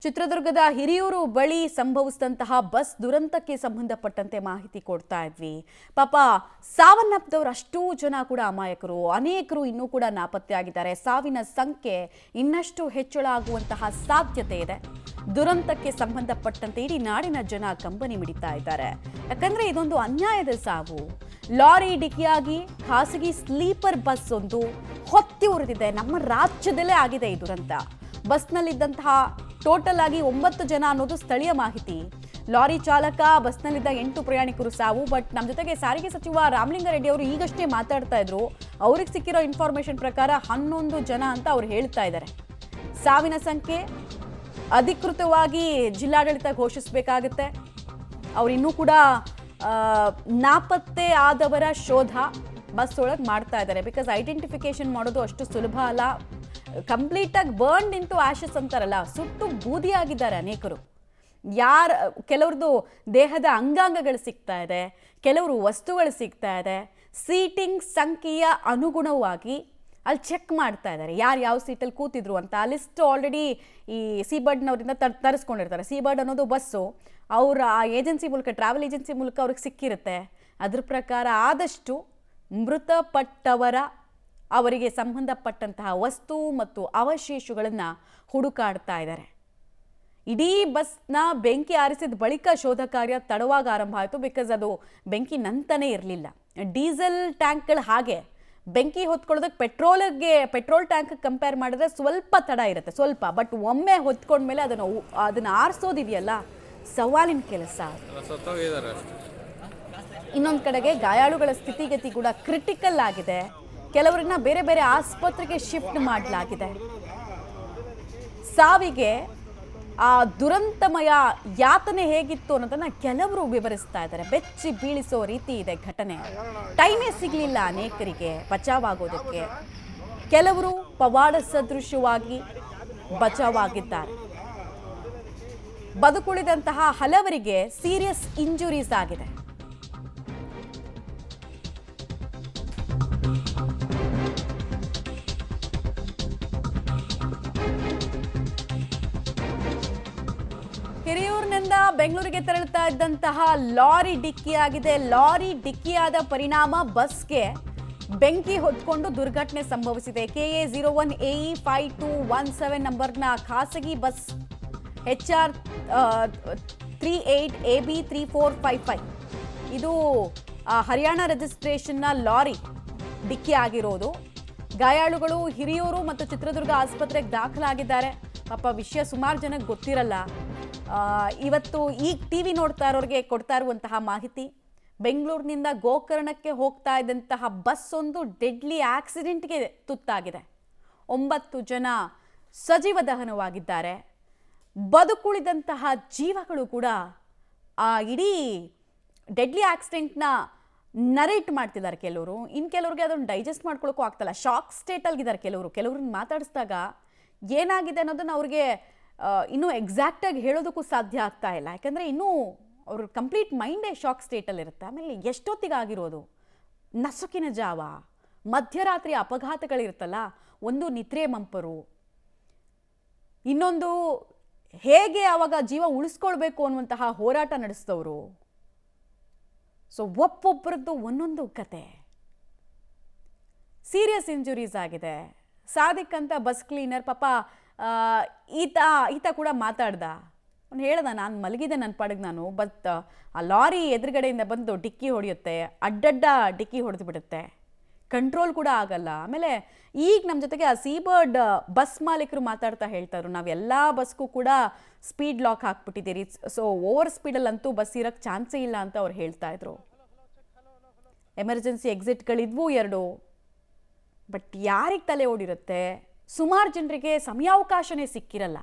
ಚಿತ್ರದುರ್ಗದ ಹಿರಿಯೂರು ಬಳಿ ಸಂಭವಿಸಿದಂತಹ ಬಸ್ ದುರಂತಕ್ಕೆ ಸಂಬಂಧಪಟ್ಟಂತೆ ಮಾಹಿತಿ ಕೊಡ್ತಾ ಇದ್ವಿ. ಪಾಪ ಸಾವನ್ನಪ್ಪಿದವರು ಅಷ್ಟೂ ಜನ ಕೂಡ ಅಮಾಯಕರು, ಅನೇಕರು ಇನ್ನೂ ಕೂಡ ನಾಪತ್ತೆಯಾಗಿದ್ದಾರೆ. ಸಾವಿನ ಸಂಖ್ಯೆ ಇನ್ನಷ್ಟು ಹೆಚ್ಚಳ ಆಗುವಂತಹ ಸಾಧ್ಯತೆ ಇದೆ. ದುರಂತಕ್ಕೆ ಸಂಬಂಧಪಟ್ಟಂತೆ ಇಡೀ ನಾಡಿನ ಜನ ಕಂಬನಿ ಮಿಡಿತಾ ಇದ್ದಾರೆ. ಯಾಕಂದ್ರೆ ಇದೊಂದು ಅನ್ಯಾಯದ ಸಾವು. ಲಾರಿ ಡಿಕ್ಕಿಯಾಗಿ ಖಾಸಗಿ ಸ್ಲೀಪರ್ ಬಸ್ ಒಂದು ಹೊತ್ತಿ ಉರಿದಿದೆ. ನಮ್ಮ ರಾಜ್ಯದಲ್ಲೇ ಆಗಿದೆ ಈ ದುರಂತ. ಬಸ್ನಲ್ಲಿದ್ದಂತಹ ಟೋಟಲ್ ಆಗಿ 9 ಜನ ಅನ್ನೋದು ಸ್ಥಳೀಯ ಮಾಹಿತಿ. ಲಾರಿ ಚಾಲಕ, ಬಸ್ನಲ್ಲಿದ್ದ 8 ಪ್ರಯಾಣಿಕರು ಸಾವು. ಬಟ್ ನಮ್ಮ ಜೊತೆಗೆ ಸಾರಿಗೆ ಸಚಿವ ರಾಮಲಿಂಗಾರೆಡ್ಡಿ ಅವರು ಈಗಷ್ಟೇ ಮಾತಾಡ್ತಾ ಇದ್ರು. ಅವ್ರಿಗೆ ಸಿಕ್ಕಿರೋ ಇನ್ಫಾರ್ಮೇಶನ್ ಪ್ರಕಾರ 11 ಜನ ಅಂತ ಅವ್ರು ಹೇಳ್ತಾ ಇದ್ದಾರೆ. ಸಾವಿನ ಸಂಖ್ಯೆ ಅಧಿಕೃತವಾಗಿ ಜಿಲ್ಲಾಡಳಿತ ಘೋಷಿಸಬೇಕಾಗುತ್ತೆ. ಅವ್ರು ಇನ್ನೂ ಕೂಡ ನಾಪತ್ತೆ ಆದವರ ಶೋಧ ಬಸ್ ಒಳಗೆ ಮಾಡ್ತಾ ಇದ್ದಾರೆ. ಬಿಕಾಸ್ ಐಡೆಂಟಿಫಿಕೇಶನ್ ಮಾಡೋದು ಅಷ್ಟು ಸುಲಭ ಅಲ್ಲ. ಕಂಪ್ಲೀಟ್ ಆಗಿ ಬರ್ನ್ಡ್ ಇಂಟು ಆಶಸ್ ಅಂತಾರಲ್ಲ, ಸುಟ್ಟು ಬೂದಿಯಾಗಿದ್ದಾರೆ ಅನೇಕರು. ಕೆಲವ್ರದ್ದು ದೇಹದ ಅಂಗಾಂಗಗಳು ಸಿಗ್ತಾ ಇದೆ, ಕೆಲವರು ವಸ್ತುಗಳು ಸಿಗ್ತಾ ಇದೆ. ಸೀಟಿಂಗ್ ಸಂಖ್ಯೆಯ ಅನುಗುಣವಾಗಿ ಅಲ್ಲಿ ಚೆಕ್ ಮಾಡ್ತಾ ಇದ್ದಾರೆ ಯಾರು ಯಾವ ಸೀಟಲ್ಲಿ ಕೂತಿದ್ರು ಅಂತ. ಆ ಲಿಸ್ಟ್ ಆಲ್ರೆಡಿ ಈ ಸೀಬರ್ಡ್ನವರಿಂದ ತರಿಸ್ಕೊಂಡಿರ್ತಾರೆ. ಸೀಬರ್ಡ್ ಅನ್ನೋದು ಬಸ್ಸು ಅವರ ಆ ಏಜೆನ್ಸಿ ಮೂಲಕ, ಟ್ರಾವೆಲ್ ಏಜೆನ್ಸಿ ಮೂಲಕ ಅವ್ರಿಗೆ ಸಿಕ್ಕಿರುತ್ತೆ. ಅದ್ರ ಪ್ರಕಾರ ಆದಷ್ಟು ಮೃತಪಟ್ಟವರ ಅವರಿಗೆ ಸಂಬಂಧಪಟ್ಟಂತಹ ವಸ್ತು ಮತ್ತು ಅವಶೇಷಗಳನ್ನು ಹುಡುಕಾಡ್ತಾ ಇದ್ದಾರೆ. ಇಡೀ ಬಸ್ನ ಬೆಂಕಿ ಆರಿಸಿದ ಬಳಿಕ ಶೋಧ ಕಾರ್ಯ ತಡವಾಗಿ ಆರಂಭ ಆಯಿತು. ಬಿಕಾಸ್ ಅದು ಬೆಂಕಿ ನಂತನೇ ಇರಲಿಲ್ಲ. ಡೀಸೆಲ್ ಟ್ಯಾಂಕ್ಗಳು ಹಾಗೆ ಬೆಂಕಿ ಹೊತ್ಕೊಳ್ಳೋದಕ್ಕೆ ಪೆಟ್ರೋಲ್ ಟ್ಯಾಂಕ್ ಕಂಪೇರ್ ಮಾಡಿದ್ರೆ ಸ್ವಲ್ಪ ತಡ ಇರುತ್ತೆ, ಸ್ವಲ್ಪ. ಬಟ್ ಒಮ್ಮೆ ಹೊತ್ಕೊಂಡ್ಮೇಲೆ ಅದನ್ನು ಆರಿಸೋದಿದೆಯಲ್ಲ, ಸವಾಲಿನ ಕೆಲಸ. ಇನ್ನೊಂದು ಕಡೆಗೆ ಗಾಯಾಳುಗಳ ಸ್ಥಿತಿಗತಿ ಕೂಡ ಕ್ರಿಟಿಕಲ್ ಆಗಿದೆ. ಕೆಲವರನ್ನ ಬೇರೆ ಬೇರೆ ಆಸ್ಪತ್ರೆಗೆ ಶಿಫ್ಟ್ ಮಾಡಲಾಗಿದೆ. ಸಾವಿಗೆ ಆ ದುರಂತಮಯ ಯಾತನೆ ಹೇಗಿತ್ತು ಅನ್ನೋದನ್ನ ಕೆಲವರು ವಿವರಿಸ್ತಾ ಇದ್ದಾರೆ. ಬೆಚ್ಚಿ ಬೀಳಿಸೋ ರೀತಿ ಇದೆ ಘಟನೆ. ಟೈಮೇ ಸಿಗಲಿಲ್ಲ ಅನೇಕರಿಗೆ ಬಚಾವಾಗೋದಕ್ಕೆ. ಕೆಲವರು ಪವಾಡ ಸದೃಶವಾಗಿ ಬಚಾವಾಗಿದ್ದಾರೆ. ಬದುಕುಳಿದಂತಹ ಹಲವರಿಗೆ ಸೀರಿಯಸ್ ಇಂಜುರೀಸ್ ಆಗಿದೆ. ಹಿರಿಯೂರಿನಿಂದ ಬೆಂಗಳೂರಿಗೆ ತೆರಳುತ್ತಾ ಇದ್ದಂತಹ ಲಾರಿ ಡಿಕ್ಕಿಯಾಗಿದೆ. ಲಾರಿ ಡಿಕ್ಕಿಯಾದ ಪರಿಣಾಮ ಬಸ್ಗೆ ಬೆಂಕಿ ಹೊತ್ಕೊಂಡು ದುರ್ಘಟನೆ ಸಂಭವಿಸಿದೆ. KA 01AE 5217 ನಂಬರ್ನ ಖಾಸಗಿ ಬಸ್ HR 38 AB 3455 ಇದು ಹರಿಯಾಣ ರಿಜಿಸ್ಟ್ರೇಷನ್ನ ಲಾರಿ ಡಿಕ್ಕಿ ಆಗಿರೋದು. ಗಾಯಾಳುಗಳು ಹಿರಿಯೂರು ಮತ್ತು ಚಿತ್ರದುರ್ಗ ಆಸ್ಪತ್ರೆಗೆ ದಾಖಲಾಗಿದ್ದಾರೆ. ಪಾಪ ವಿಷಯ ಸುಮಾರು ಜನಕ್ಕೆ ಗೊತ್ತಿರಲ್ಲ. ಇವತ್ತು ಈಗ TV ನೋಡ್ತಾ ಇರೋರಿಗೆ ಕೊಡ್ತಾ ಇರುವಂತಹ ಮಾಹಿತಿ, ಬೆಂಗಳೂರಿನಿಂದ ಗೋಕರ್ಣಕ್ಕೆ ಹೋಗ್ತಾ ಇದ್ದಂತಹ ಬಸ್ ಒಂದು ಡೆಡ್ಲಿ ಆಕ್ಸಿಡೆಂಟ್ಗೆ ತುತ್ತಾಗಿದೆ. 9 ಜನ ಸಜೀವ ದಹನವಾಗಿದ್ದಾರೆ. ಬದುಕುಳಿದಂತಹ ಜೀವಗಳು ಕೂಡ ಆ ಇಡೀ ಡೆಡ್ಲಿ ಆಕ್ಸಿಡೆಂಟ್ನ ನರೇಟ್ ಮಾಡ್ತಿದ್ದಾರೆ ಕೆಲವರು. ಇನ್ನು ಕೆಲವ್ರಿಗೆ ಅದನ್ನು ಡೈಜೆಸ್ಟ್ ಮಾಡ್ಕೊಳ್ಳೋಕ್ಕೂ ಆಗ್ತಲ್ಲ, ಶಾಕ್ ಸ್ಟೇಟಲ್ಲಿದ್ದಾರೆ ಕೆಲವ್ರನ್ನ ಮಾತಾಡಿಸಿದಾಗ ಏನಾಗಿದೆ ಅನ್ನೋದನ್ನು ಅವ್ರಿಗೆ ಇನ್ನೂ ಎಕ್ಸಾಕ್ಟಾಗಿ ಹೇಳೋದಕ್ಕೂ ಸಾಧ್ಯ ಆಗ್ತಾ ಇಲ್ಲ. ಯಾಕಂದರೆ ಇನ್ನೂ ಅವ್ರ ಕಂಪ್ಲೀಟ್ ಮೈಂಡೇ ಶಾಕ್ ಸ್ಟೇಟಲ್ಲಿರುತ್ತೆ. ಆಮೇಲೆ ಎಷ್ಟೊತ್ತಿಗಾಗಿರೋದು, ನಸುಕಿನ ಜಾವ, ಮಧ್ಯರಾತ್ರಿ ಅಪಘಾತಗಳಿರುತ್ತಲ್ಲ, ಒಂದು ನಿದ್ರೆ ಮಂಪರು, ಇನ್ನೊಂದು ಹೇಗೆ ಆವಾಗ ಜೀವ ಉಳಿಸ್ಕೊಳ್ಬೇಕು ಅನ್ನುವಂತಹ ಹೋರಾಟ ನಡೆಸಿದವರು. ಸೊ ಒಬ್ಬೊಬ್ಬರದ್ದು ಒಂದೊಂದು ಕತೆ. ಸೀರಿಯಸ್ ಇಂಜುರೀಸ್ ಆಗಿದೆ. ಸಾದಿಕ್ ಅಂತ ಬಸ್ ಕ್ಲೀನರ್, ಪಾಪ ಈತ ಕೂಡ ಮಾತಾಡ್ದ. ಅವ್ನು ಹೇಳ್ದ, ನಾನು ಮಲಗಿದೆ ನನ್ನ ಪಾಡಿಗೆ ನಾನು, ಬಟ್ ಆ ಲಾರಿ ಎದುರುಗಡೆಯಿಂದ ಬಂದು ಡಿಕ್ಕಿ ಹೊಡೆಯುತ್ತೆ, ಅಡ್ಡಡ್ಡ ಡಿಕ್ಕಿ ಹೊಡೆದು ಬಿಡುತ್ತೆ, ಕಂಟ್ರೋಲ್ ಕೂಡ ಆಗಲ್ಲ. ಆಮೇಲೆ ಈಗ ನಮ್ಮ ಜೊತೆಗೆ ಆ ಸೀಬರ್ಡ್ ಬಸ್ ಮಾಲೀಕರು ಮಾತಾಡ್ತಾ ಹೇಳ್ತಾರು, ನಾವೆಲ್ಲ ಬಸ್ಗೂ ಕೂಡ ಸ್ಪೀಡ್ ಲಾಕ್ ಹಾಕ್ಬಿಟ್ಟಿದ್ದೀರಿ, ಸೊ ಓವರ್ ಸ್ಪೀಡಲ್ಲಂತೂ ಬಸ್ ಇರೋಕ್ಕೆ ಚಾನ್ಸೇ ಇಲ್ಲ ಅಂತ ಅವ್ರು ಹೇಳ್ತಾ ಇದ್ರು. ಎಮರ್ಜೆನ್ಸಿ ಎಕ್ಸಿಟ್ಗಳಿದ್ವು 2. ಬಟ್ ಯಾರಿಗೆ ತಲೆ ಓಡಿರುತ್ತೆ? ಸುಮಾರು ಜನರಿಗೆ ಸಮಯಾವಕಾಶನೇ ಸಿಕ್ಕಿರಲ್ಲ.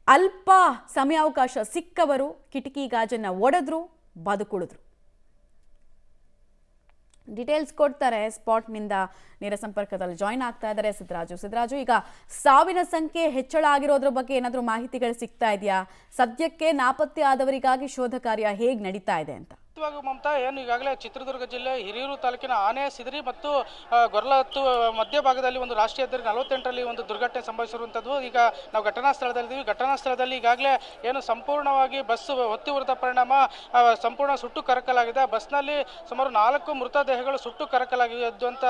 ಅಲ್ಪ ಸಮಯಾವಕಾಶ ಸಿಕ್ಕವರು ಕಿಟಕಿ ಗಾಜನ್ನು ಒಡೆದ್ರು, ಬದುಕುಳಿದ್ರು. ಡೀಟೇಲ್ಸ್ ಕೊಡ್ತಾರೆ. ಸ್ಪಾಟ್ನಿಂದ ನೇರ ಸಂಪರ್ಕದಲ್ಲಿ ಜಾಯ್ನ್ ಆಗ್ತಾ ಇದ್ದಾರೆ ಸಿದ್ದರಾಜು. ಈಗ ಸಾವಿನ ಸಂಖ್ಯೆ ಹೆಚ್ಚಳ ಆಗಿರೋದ್ರ ಬಗ್ಗೆ ಏನಾದರೂ ಮಾಹಿತಿಗಳು ಸಿಗ್ತಾ ಇದೆಯಾ? ಸದ್ಯಕ್ಕೆ ನಾಪತ್ತೆ ಆದವರಿಗಾಗಿ ಶೋಧ ಕಾರ್ಯ ಹೇಗೆ ನಡೀತಾ ಇದೆ ಅಂತ? ಇವಾಗ ಮಮತಾ ಏನು ಈಗಾಗಲೇ ಚಿತ್ರದುರ್ಗ ಜಿಲ್ಲೆ ಹಿರಿಯೂರು ತಾಲೂಕಿನ ಆನೆ ಸಿದರಿ ಮತ್ತು ಗೊರಲಹತ್ತು ಮಧ್ಯಭಾಗದಲ್ಲಿ ಒಂದು ರಾಷ್ಟ್ರೀಯ ಹೆದ್ದಾರಿ 48ರಲ್ಲಿ ಒಂದು ದುರ್ಘಟನೆ ಸಂಭವಿಸಿರುವಂಥದ್ದು. ಈಗ ನಾವು ಘಟನಾ ಸ್ಥಳದಲ್ಲಿದ್ದೀವಿ. ಘಟನಾ ಸ್ಥಳದಲ್ಲಿ ಈಗಾಗಲೇ ಏನು ಸಂಪೂರ್ಣವಾಗಿ ಬಸ್ ಹೊತ್ತಿ ಉರಿದ ಪರಿಣಾಮ ಸಂಪೂರ್ಣ ಸುಟ್ಟು ಕರಕಲಾಗಿದೆ. ಬಸ್ನಲ್ಲಿ ಸುಮಾರು 4 ಮೃತದೇಹಗಳು ಸುಟ್ಟು ಕರಕಲಾಗಿದ್ದಂಥ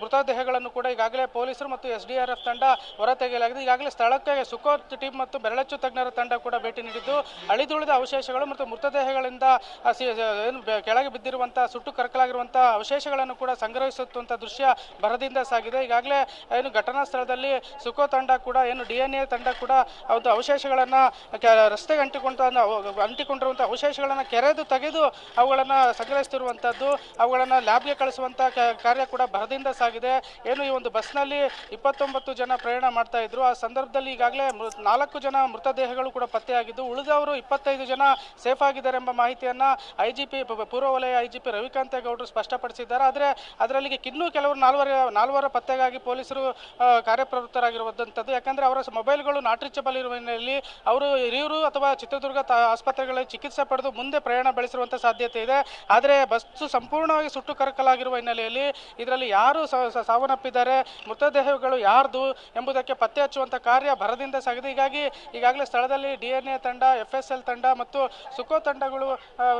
ಮೃತದೇಹಗಳನ್ನು ಕೂಡ ಈಗಾಗಲೇ ಪೊಲೀಸರು ಮತ್ತು SDRF ತಂಡ ಹೊರತೆಗೆಯಲಾಗಿದೆ. ಈಗಾಗಲೇ ಸ್ಥಳಕ್ಕೆ ಸುಖೋತ್ ಟೀಮ್ ಮತ್ತು ಬೆರಳಚ್ಚು ತಜ್ಞರ ತಂಡ ಕೂಡ ಭೇಟಿ ನೀಡಿದ್ದು ಅಳಿದುಳಿದ ಅವಶೇಷಗಳು ಮತ್ತು ಮೃತದೇಹಗಳಿಂದ ಏನು ಕೆಳಗೆ ಬಿದ್ದಿರುವಂತಹ ಸುಟ್ಟು ಕರಕಲಾಗಿರುವಂತಹ ಅವಶೇಷಗಳನ್ನು ಕೂಡ ಸಂಗ್ರಹಿಸುವಂತಹ ದೃಶ್ಯ ಭರದಿಂದ ಸಾಗಿದೆ. ಈಗಾಗಲೇ ಏನು ಘಟನಾ ಸ್ಥಳದಲ್ಲಿ ಸುಖೋ ತಂಡ ಕೂಡ ಏನು DNA ತಂಡ ಕೂಡ ಒಂದು ಅವಶೇಷಗಳನ್ನ ರಸ್ತೆಗೆ ಅಂಟಿಕೊಂಡಿರುವಂತಹ ಅವಶೇಷಗಳನ್ನ ಕೆರೆದು ತೆಗೆದು ಅವುಗಳನ್ನ ಸಂಗ್ರಹಿಸುತ್ತಿರುವಂತದ್ದು, ಅವುಗಳನ್ನ ಲ್ಯಾಬ್ಗೆ ಕಳಿಸುವಂತ ಕಾರ್ಯ ಕೂಡ ಭರದಿಂದ ಸಾಗಿದೆ. ಏನು ಈ ಒಂದು ಬಸ್ನಲ್ಲಿ 29 ಜನ ಪ್ರಯಾಣ ಮಾಡ್ತಾ ಇದ್ರು. ಆ ಸಂದರ್ಭದಲ್ಲಿ ಈಗಾಗಲೇ 4 ಜನ ಮೃತದೇಹಗಳು ಕೂಡ ಪತ್ತೆಯಾಗಿದ್ದು ಉಳಿದವರು 25 ಜನ ಸೇಫ್ ಆಗಿದ್ದಾರೆ ಎಂಬ ಮಾಹಿತಿಯನ್ನ IGP ಪೂರ್ವ ವಲಯ IGP ರವಿಕಾಂತೇಗೌಡರು ಸ್ಪಷ್ಟಪಡಿಸಿದ್ದಾರೆ. ಆದರೆ ಅದರಲ್ಲಿ ಇನ್ನೂ ಕೆಲವರು ನಾಲ್ವರ ಪತ್ತೆಗಾಗಿ ಪೊಲೀಸರು ಕಾರ್ಯಪ್ರವೃತ್ತರಾಗಿರುವಂಥದ್ದು. ಯಾಕಂದ್ರೆ ಅವರ ಮೊಬೈಲ್ಗಳು ನಾಟ್ ರೀಚಬಲ್ ಇರುವ ಹಿನ್ನೆಲೆಯಲ್ಲಿ ಅವರು ಹಿರಿಯೂರು ಅಥವಾ ಚಿತ್ರದುರ್ಗ ಆಸ್ಪತ್ರೆಗಳಲ್ಲಿ ಚಿಕಿತ್ಸೆ ಪಡೆದು ಮುಂದೆ ಪ್ರಯಾಣ ಬೆಳೆಸಿರುವಂಥ ಸಾಧ್ಯತೆ ಇದೆ. ಆದರೆ ಬಸ್ಸು ಸಂಪೂರ್ಣವಾಗಿ ಸುಟ್ಟು ಕರಕಲಾಗಿರುವ ಹಿನ್ನೆಲೆಯಲ್ಲಿ ಇದರಲ್ಲಿ ಯಾರು ಸಾವನ್ನಪ್ಪಿದ್ದಾರೆ, ಮೃತದೇಹಗಳು ಯಾರ್ದು ಎಂಬುದಕ್ಕೆ ಪತ್ತೆ ಹಚ್ಚುವಂಥ ಕಾರ್ಯ ಭರದಿಂದ ಸಾಗಿದೆ. ಈಗಾಗಲೇ ಸ್ಥಳದಲ್ಲಿ DNA ತಂಡ, FSL ತಂಡ ಮತ್ತು ಸುಖೋ ತಂಡಗಳು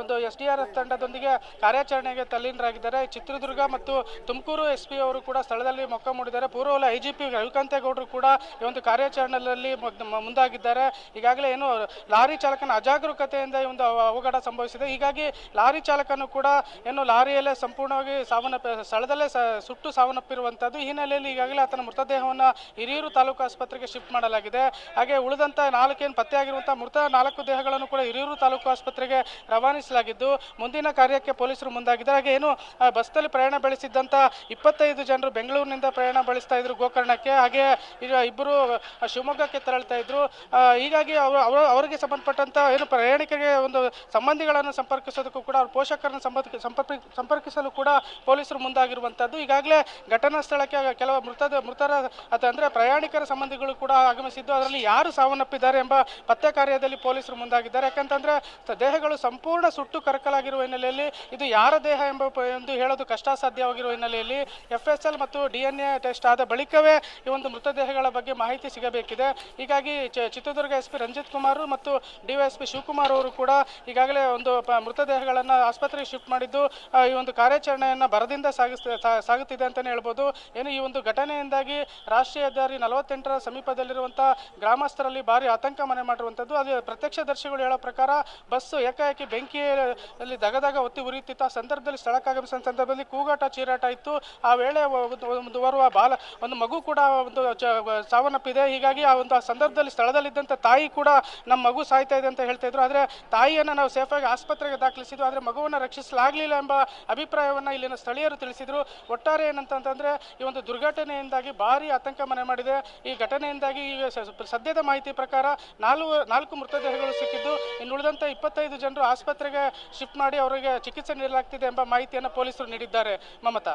ಒಂದು SDRF ತಂಡದೊಂದಿಗೆ ಕಾರ್ಯಾಚರಣೆಗೆ ತಲ್ಲೀನರಾಗಿದ್ದಾರೆ. ಚಿತ್ರದುರ್ಗ ಮತ್ತು ತುಮಕೂರು SP ಅವರು ಕೂಡ ಸ್ಥಳದಲ್ಲಿ ಮೊಕ್ಕ ಮೂಡಿದ್ದಾರೆ. ಪೂರ್ವ ವಲಯ IGP ರವಿಕಾಂತೇಗೌಡರು ಕೂಡ ಈ ಒಂದು ಕಾರ್ಯಾಚರಣೆಯಲ್ಲಿ ಮುಂದಾಗಿದ್ದಾರೆ. ಈಗಾಗಲೇ ಏನು ಲಾರಿ ಚಾಲಕನ ಅಜಾಗರೂಕತೆಯಿಂದ ಈ ಒಂದು ಅವಘಡ ಸಂಭವಿಸಿದೆ. ಹೀಗಾಗಿ ಲಾರಿ ಚಾಲಕನು ಕೂಡ ಏನು ಲಾರಿಯಲ್ಲೇ ಸಂಪೂರ್ಣವಾಗಿ ಸ್ಥಳದಲ್ಲೇ ಸುಟ್ಟು ಸಾವನ್ನಪ್ಪಿರುವಂಥದ್ದು. ಈ ಹಿನ್ನೆಲೆಯಲ್ಲಿ ಈಗಾಗಲೇ ಆತನ ಮೃತದೇಹವನ್ನು ಹಿರಿಯೂರು ತಾಲೂಕು ಆಸ್ಪತ್ರೆಗೆ ಶಿಫ್ಟ್ ಮಾಡಲಾಗಿದೆ. ಹಾಗೆ ಉಳಿದಂಥ 4 ಪತ್ತೆಯಾಗಿರುವಂತಹ ಮೃತ 4 ದೇಹಗಳನ್ನು ಕೂಡ ಹಿರಿಯೂರು ತಾಲೂಕು ಆಸ್ಪತ್ರೆಗೆ ರವಾನಿಸಲಾಗಿದ್ದು ಮುಂದಿನ ಕಾರ್ಯಕ್ಕೆ ಪೊಲೀಸರು ಮುಂದಾಗಿದ್ದಾರೆ. ಹಾಗೆ ಏನು ಬಸ್ನಲ್ಲಿ ಪ್ರಯಾಣ ಬೆಳೆಸಿದ್ದಂಥ 25 ಜನರು ಬೆಂಗಳೂರಿನಿಂದ ಪ್ರಯಾಣ ಬೆಳೆಸ್ತಾ ಇದ್ರು ಗೋಕರ್ಣಕ್ಕೆ. ಹಾಗೆ ಈಗ ಇಬ್ಬರು ಶಿವಮೊಗ್ಗಕ್ಕೆ ತೆರಳ್ತಾ ಇದ್ರು. ಹೀಗಾಗಿ ಅವರಿಗೆ ಸಂಬಂಧಪಟ್ಟಂತ ಏನು ಪ್ರಯಾಣಿಕರಿಗೆ ಒಂದು ಸಂಬಂಧಿಗಳನ್ನು ಸಂಪರ್ಕಿಸೋದಕ್ಕೂ ಕೂಡ ಅವ್ರ ಪೋಷಕರನ್ನು ಸಂಪರ್ಕಿಸಲು ಕೂಡ ಪೊಲೀಸರು ಮುಂದಾಗಿರುವಂಥದ್ದು. ಈಗಾಗಲೇ ಘಟನಾ ಸ್ಥಳಕ್ಕೆ ಕೆಲವು ಮೃತರ ಅಂದರೆ ಪ್ರಯಾಣಿಕರ ಸಂಬಂಧಿಗಳು ಕೂಡ ಆಗಮಿಸಿದ್ದು ಅದರಲ್ಲಿ ಯಾರು ಸಾವನ್ನಪ್ಪಿದ್ದಾರೆ ಎಂಬ ಪತ್ತೆ ಕಾರ್ಯದಲ್ಲಿ ಪೊಲೀಸರು ಮುಂದಾಗಿದ್ದಾರೆ. ಯಾಕಂತಂದ್ರೆ ದೇಹಗಳು ಸಂಪೂರ್ಣ ಸುಟ್ಟು ಕರಕಲಾಗಿರುವ ಹಿನ್ನೆಲೆಯಲ್ಲಿ ಇದು ಯಾರ ದೇಹ ಎಂದು ಹೇಳೋದು ಕಷ್ಟಸಾಧ್ಯವಾಗಿರುವ ಹಿನ್ನೆಲೆಯಲ್ಲಿ FSL ಮತ್ತು DNA ಟೆಸ್ಟ್ ಆದ ಬಳಿಕವೇ ಈ ಒಂದು ಮೃತದೇಹಗಳ ಬಗ್ಗೆ ಮಾಹಿತಿ ಸಿಗಬೇಕಿದೆ. ಹೀಗಾಗಿ ಚಿತ್ರದುರ್ಗ SP ರಂಜಿತ್ ಕುಮಾರ್ ಮತ್ತು DYSP ಶಿವಕುಮಾರ್ ಅವರು ಕೂಡ ಈಗಾಗಲೇ ಒಂದು ಮೃತದೇಹಗಳನ್ನು ಆಸ್ಪತ್ರೆಗೆ ಶಿಫ್ಟ್ ಮಾಡಿದ್ದು ಈ ಒಂದು ಕಾರ್ಯಾಚರಣೆಯನ್ನು ಭರದಿಂದ ಸಾಗುತ್ತಿದೆ ಅಂತಲೇ ಹೇಳ್ಬೋದು. ಏನು ಈ ಒಂದು ಘಟನೆಯಿಂದಾಗಿ ರಾಷ್ಟ್ರೀಯ ಹೆದ್ದಾರಿ 48ರ ಸಮೀಪದಲ್ಲಿರುವಂತಹ ಗ್ರಾಮಸ್ಥರಲ್ಲಿ ಭಾರಿ ಆತಂಕ ಮನೆ ಮಾಡಿರುವಂಥದ್ದು. ಅದು ಪ್ರತ್ಯಕ್ಷದರ್ಶಿಗಳು ಹೇಳೋ ಪ್ರಕಾರ ಬಸ್ಸು ಏಕಾಏಕಿ ಬೆಂಕಿಯಲ್ಲಿ ದಗದಗ ಹೊತ್ತಿ ಉರಿಯುತ್ತಿತ್ತು. ಆ ಸಂದರ್ಭದಲ್ಲಿ ಸ್ಥಳಕ್ಕೆ ಆಗಮಿಸಿದ ಸಂದರ್ಭದಲ್ಲಿ ಕೂಗಾಟ ಚೀರಾಟ ಇತ್ತು. ಆ ವೇಳೆ ಒಂದು ಮಗು ಕೂಡ ಒಂದು ಸಾವನ್ನಪ್ಪಿದೆ. ಹೀಗಾಗಿ ಆ ಸಂದರ್ಭದಲ್ಲಿ ಸ್ಥಳದಲ್ಲಿದ್ದಂಥ ತಾಯಿ ಕೂಡ ನಮ್ಮ ಮಗು ಸಾಯ್ತಾ ಇದೆ ಅಂತ ಹೇಳ್ತಾ ಇದ್ರು. ಆದರೆ ತಾಯಿಯನ್ನು ನಾವು ಸೇಫಾಗಿ ಆಸ್ಪತ್ರೆಗೆ ದಾಖಲಿಸಿದ್ವು, ಆದರೆ ಮಗುವನ್ನು ರಕ್ಷಿಸಲಾಗಲಿಲ್ಲ ಎಂಬ ಅಭಿಪ್ರಾಯವನ್ನು ಇಲ್ಲಿನ ಸ್ಥಳೀಯರು ತಿಳಿಸಿದ್ರು. ಒಟ್ಟಾರೆ ಏನಂತಂದ್ರೆ ಈ ಒಂದು ದುರ್ಘಟನೆಯಿಂದಾಗಿ ಭಾರಿ ಆತಂಕ ಮನೆ ಮಾಡಿದೆ. ಈ ಘಟನೆಯಿಂದಾಗಿ ಈಗ ಸದ್ಯದ ಮಾಹಿತಿ ಪ್ರಕಾರ 4 ಮೃತದೇಹಗಳು ಸಿಕ್ಕಿದ್ದು ಇನ್ನು ಉಳಿದಂತೆ 25 ಜನರು ಆಸ್ಪತ್ರೆಗೆ ಶಿಫ್ಟ್ ಮಾಡಿ ಅವರಿಗೆ ಚಿಕಿತ್ಸೆ ನೀಡಲಾಗ್ತಿದೆ ಎಂಬ ಮಾಹಿತಿಯನ್ನು ಪೊಲೀಸರು ನೀಡಿದ್ದಾರೆ. ಮಮತಾ.